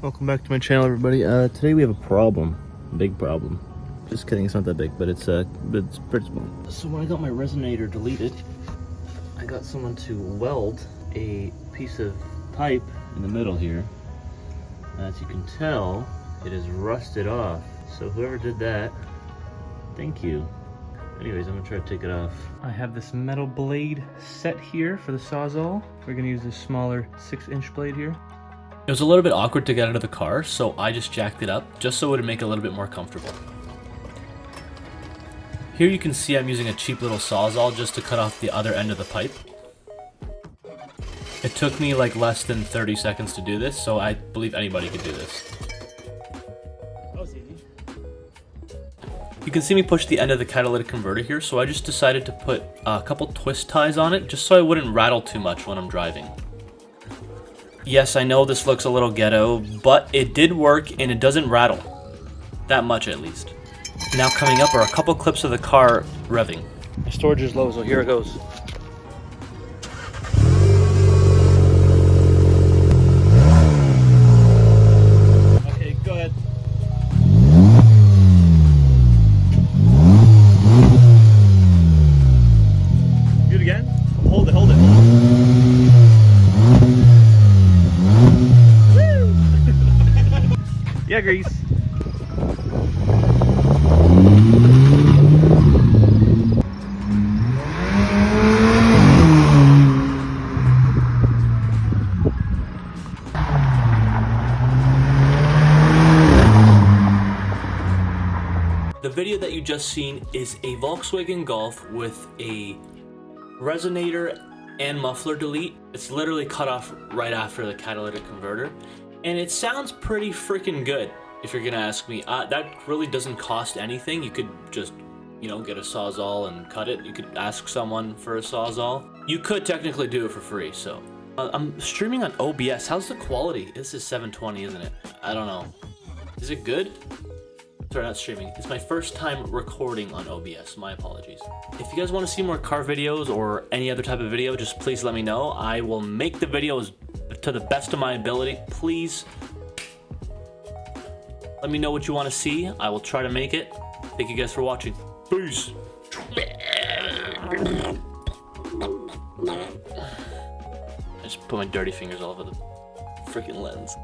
Welcome back to my channel, everybody. Today we have a problem. Big problem. Just kidding, it's not that big, but it's pretty small. So when I got my resonator deleted, I got someone to weld a piece of pipe in the middle here. As you can tell, it is rusted off. So whoever did that, thank you. Anyways, I'm gonna try to take it off. I have this metal blade set here for the Sawzall. We're gonna use this smaller 6-inch blade here. It was a little bit awkward to get out of the car, so I just jacked it up, just so it would make it a little bit more comfortable. Here you can see I'm using a cheap little Sawzall just to cut off the other end of the pipe. It took me like less than 30 seconds to do this, so I believe anybody could do this. You can see me push the end of the catalytic converter here, so I just decided to put a couple twist ties on it, just so I wouldn't rattle too much when I'm driving. Yes, I know this looks a little ghetto, but it did work and it doesn't rattle. That much at least. Now coming up are a couple clips of the car revving. My storage is low, so here it goes. Okay, go ahead. Do it again? Hold it, hold it, hold it. Yeah, Grease. The video that you just seen is a Volkswagen Golf with a resonator and muffler delete. It's literally cut off right after the catalytic converter. And it sounds pretty freaking good, if you're gonna ask me. That really doesn't cost anything. You could just, you know, get a Sawzall and cut it. You could ask someone for a Sawzall. You could technically do it for free, so. I'm streaming on OBS. How's the quality? This is 720, isn't it? I don't know. Is it good? Sorry, not streaming. It's my first time recording on OBS. My apologies. If you guys want to see more car videos or any other type of video, just please let me know. I will make the videos to the best of my ability. Please let me know what you want to see. I will try to make it. Thank you guys for watching. Peace. I just put my dirty fingers all over the freaking lens.